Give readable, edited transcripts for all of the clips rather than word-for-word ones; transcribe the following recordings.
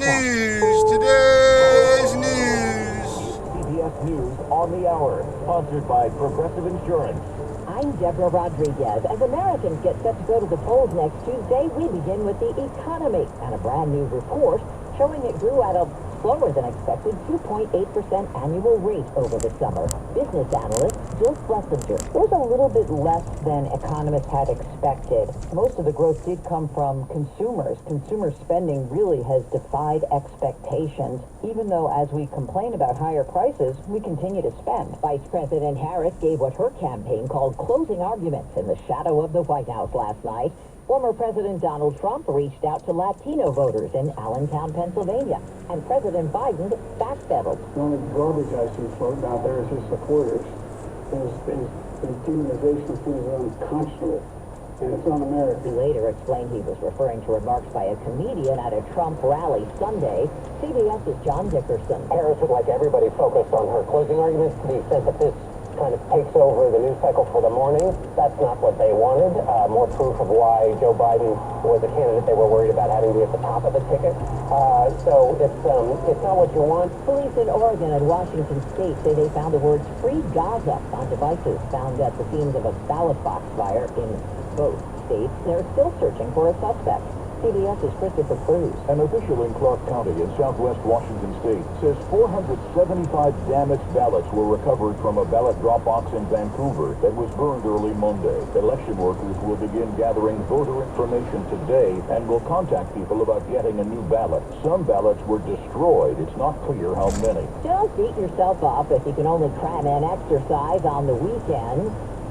news, today's news. CBS News on the Hour, sponsored by Progressive Insurance. I'm Deborah Rodriguez. As Americans get set to go to the polls next Tuesday, we begin with the economy and a brand new report showing it grew at a slower than expected 2.8% annual rate over the summer. Business analyst Jill Schlesinger. It was a little bit less than economists had expected. Most of the growth did come from consumers. Consumer spending really has defied expectations. Even though, as we complain about higher prices, we continue to spend. Vice President Harris gave what her campaign called closing arguments in the shadow of the White House last night. Former President Donald Trump reached out to Latino voters in Allentown, Pennsylvania, and President Biden backpedaled. The only garbage I see floating out there is his supporters. His demonization of things is unconscionable, and it's un-American. He later explained he was referring to remarks by a comedian at a Trump rally Sunday. CBS's John Dickerson. Harris would like everybody focused on her closing arguments to the extent that this kind of takes over the news cycle for the morning. That's not what they wanted. More proof of why Joe Biden was a candidate they were worried about having to be at the top of the ticket. So it's not what you want. Police in Oregon and Washington State say they found the words "Free Gaza" on devices found at the scenes of a ballot box fire in both states. They're still searching for a suspect. CBS's Christopher Cruz. An official in Clark County in southwest Washington state says 475 damaged ballots were recovered from a ballot drop box in Vancouver that was burned early Monday. Election workers will begin gathering voter information today and will contact people about getting a new ballot. Some ballots were destroyed. It's not clear how many. Don't beat yourself up if you can only cram in exercise on the weekend.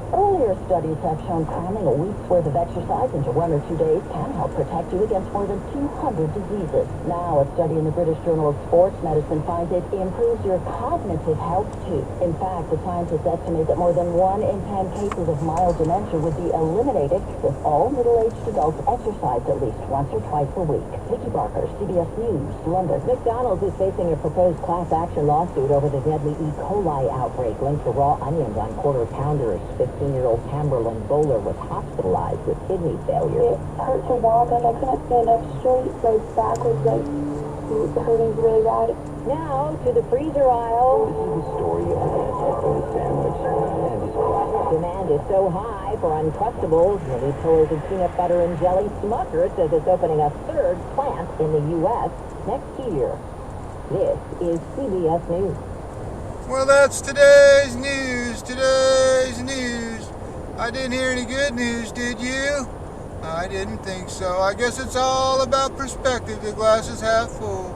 Earlier studies have shown cramming a week's worth of exercise into 1 or 2 days can help protect you against more than 200 diseases. Now, a study in the British Journal of Sports Medicine finds it improves your cognitive health, too. In fact, the scientists estimate that more than 1 in 10 cases of mild dementia would be eliminated if all middle-aged adults exercised at least once or twice a week. Vicky Barker, CBS News, London. McDonald's is facing a proposed class action lawsuit over the deadly E. coli outbreak linked to raw onions on quarter pounders. 15-year-old Camberlyn Bowler was hospitalized with kidney failure. It hurt to walk, like I couldn't stand up straight, like backwards, like it was hurting really bad. Now to the freezer aisle. This is the story of the anti-food sandwich and his crust. Demand is so high for Uncrustables, mini pillars of peanut butter and jelly. Smucker says it's opening a 3rd plant in the U.S. next year. This is CBS News. Well, that's today's news, today's news. I didn't hear any good news, did you? I didn't think so. I guess it's all about perspective. The glass is half full.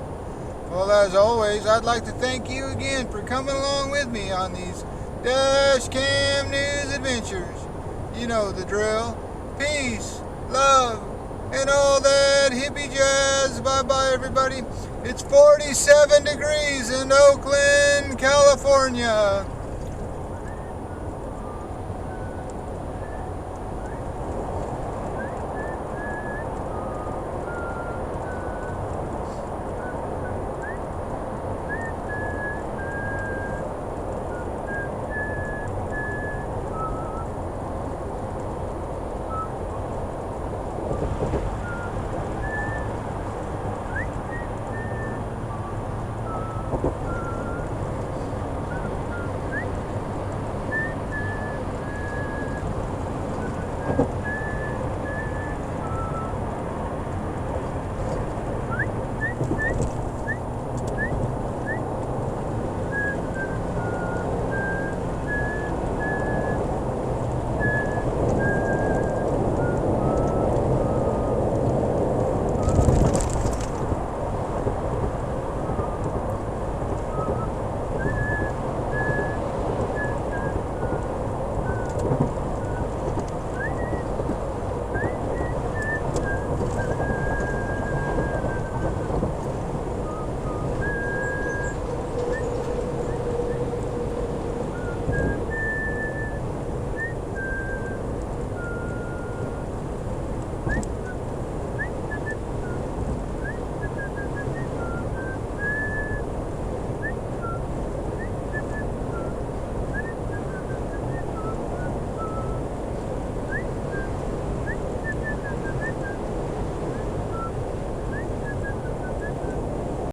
Well, as always, I'd like to thank you again for coming along with me on these Dash Cam News adventures. You know the drill. Peace, love, and all that hippie jazz. Bye-bye, everybody. It's 47 degrees in Oakland, California.